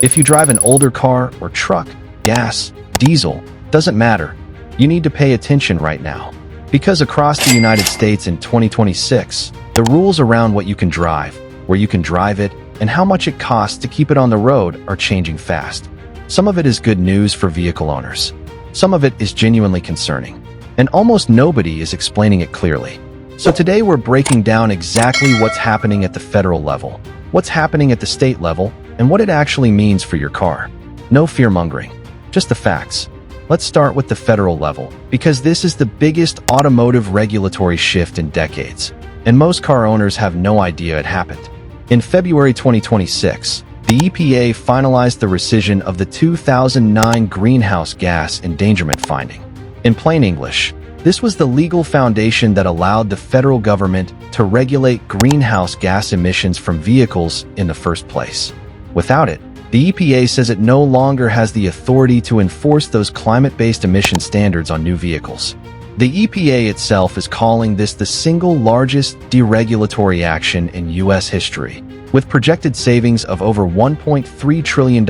If you drive an older car or truck, gas, diesel, doesn't matter. You need to pay attention right now. Because across the United States in 2026, the rules around what you can drive, where you can drive it, and how much it costs to keep it on the road are changing fast. Some of it is good news for vehicle owners. Some of it is genuinely concerning. And almost nobody is explaining it clearly. So today we're breaking down exactly what's happening at the federal level, what's happening at the state level, and what it actually means for your car. No fear-mongering, just the facts. Let's start with the federal level, because this is the biggest automotive regulatory shift in decades, and most car owners have no idea it happened. In February 2026, the EPA finalized the rescission of the 2009 greenhouse gas endangerment finding. In plain English, this was the legal foundation that allowed the federal government to regulate greenhouse gas emissions from vehicles in the first place. Without it, the EPA says it no longer has the authority to enforce those climate-based emission standards on new vehicles. The EPA itself is calling this the single largest deregulatory action in U.S. history, with projected savings of over $1.3 trillion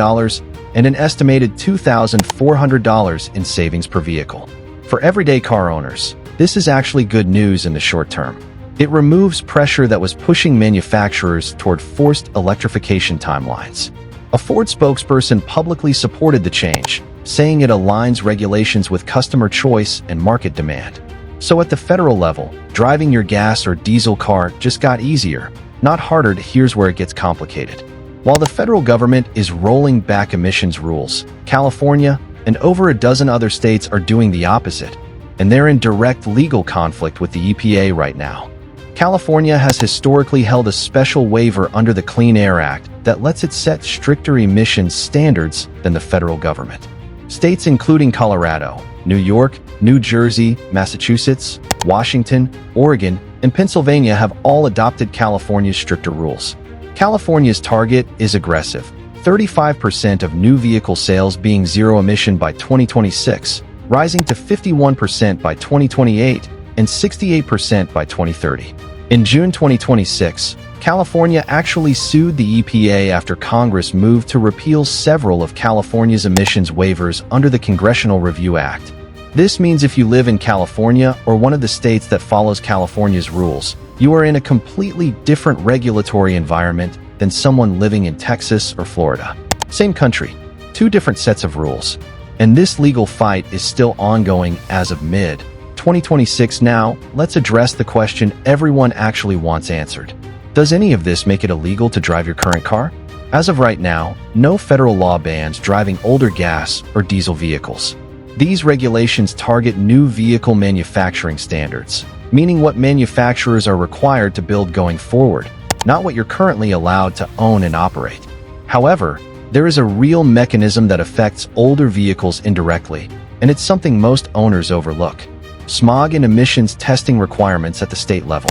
and an estimated $2,400 in savings per vehicle. For everyday car owners, this is actually good news in the short term. It removes pressure that was pushing manufacturers toward forced electrification timelines. A Ford spokesperson publicly supported the change, saying it aligns regulations with customer choice and market demand. So at the federal level, driving your gas or diesel car just got easier, not harder. Here's where it gets complicated. While the federal government is rolling back emissions rules, California and over a dozen other states are doing the opposite, and they're in direct legal conflict with the EPA right now. California has historically held a special waiver under the Clean Air Act that lets it set stricter emissions standards than the federal government. States including Colorado, New York, New Jersey, Massachusetts, Washington, Oregon, and Pennsylvania have all adopted California's stricter rules. California's target is aggressive, 35% of new vehicle sales being zero emission by 2026, rising to 51% by 2028 and 68% by 2030. In June 2026, California actually sued the EPA after Congress moved to repeal several of California's emissions waivers under the Congressional Review Act. This means if you live in California or one of the states that follows California's rules, you are in a completely different regulatory environment than someone living in Texas or Florida. Same country, two different sets of rules. And this legal fight is still ongoing as of mid-2026. Now, let's address the question everyone actually wants answered. Does any of this make it illegal to drive your current car? As of right now, no federal law bans driving older gas or diesel vehicles. These regulations target new vehicle manufacturing standards, meaning what manufacturers are required to build going forward, not what you're currently allowed to own and operate. However, there is a real mechanism that affects older vehicles indirectly, and it's something most owners overlook. Smog and emissions testing requirements at the state level.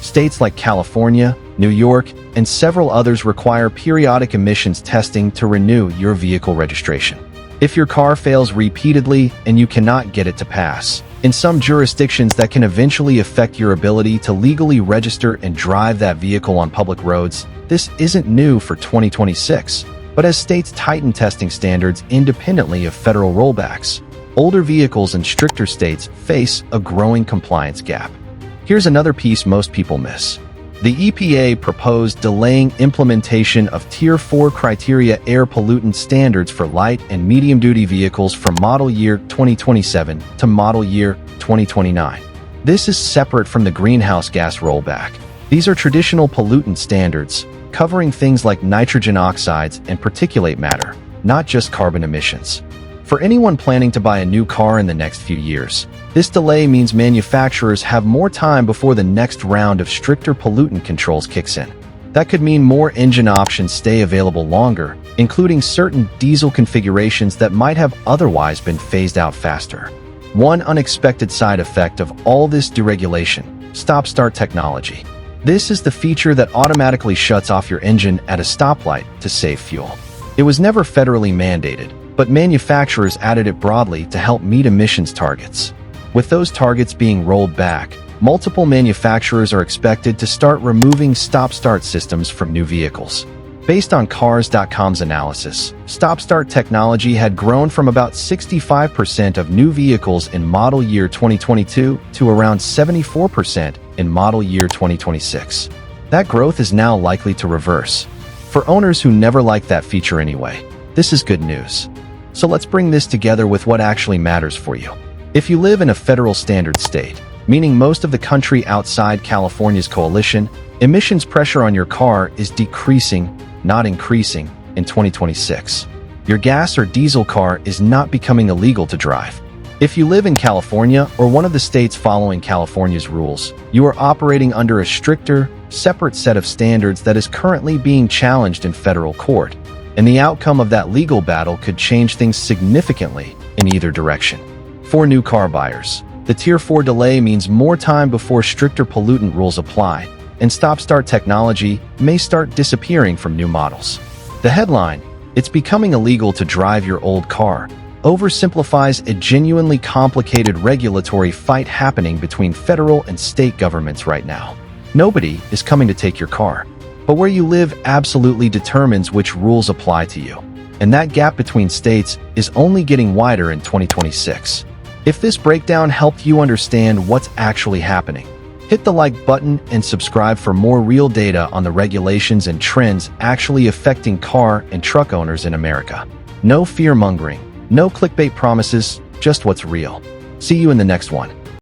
States like California, New York, and several others require periodic emissions testing to renew your vehicle registration. If your car fails repeatedly and you cannot get it to pass, in some jurisdictions that can eventually affect your ability to legally register and drive that vehicle on public roads. This isn't new for 2026, but as states tighten testing standards independently of federal rollbacks, older vehicles in stricter states face a growing compliance gap. Here's another piece most people miss. The EPA proposed delaying implementation of Tier 4 criteria air pollutant standards for light and medium-duty vehicles from model year 2027 to model year 2029. This is separate from the greenhouse gas rollback. These are traditional pollutant standards, covering things like nitrogen oxides and particulate matter, not just carbon emissions. For anyone planning to buy a new car in the next few years, this delay means manufacturers have more time before the next round of stricter pollutant controls kicks in. That could mean more engine options stay available longer, including certain diesel configurations that might have otherwise been phased out faster. One unexpected side effect of all this deregulation: stop-start technology. This is the feature that automatically shuts off your engine at a stoplight to save fuel. It was never federally mandated, but manufacturers added it broadly to help meet emissions targets. With those targets being rolled back, multiple manufacturers are expected to start removing stop-start systems from new vehicles. Based on Cars.com's analysis, stop-start technology had grown from about 65% of new vehicles in model year 2022 to around 74% in model year 2026. That growth is now likely to reverse. For owners who never liked that feature anyway, this is good news. So let's bring this together with what actually matters for you. If you live in a federal standard state, meaning most of the country outside California's coalition, emissions pressure on your car is decreasing, not increasing, in 2026. Your gas or diesel car is not becoming illegal to drive. If you live in California or one of the states following California's rules, you are operating under a stricter, separate set of standards that is currently being challenged in federal court, and the outcome of that legal battle could change things significantly in either direction. For new car buyers, the Tier 4 delay means more time before stricter pollutant rules apply, and stop-start technology may start disappearing from new models. The headline, "It's becoming illegal to drive your old car," oversimplifies a genuinely complicated regulatory fight happening between federal and state governments right now. Nobody is coming to take your car, but where you live absolutely determines which rules apply to you. And that gap between states is only getting wider in 2026. If this breakdown helped you understand what's actually happening, hit the like button and subscribe for more real data on the regulations and trends actually affecting car and truck owners in America. No fear-mongering, no clickbait promises, just what's real. See you in the next one.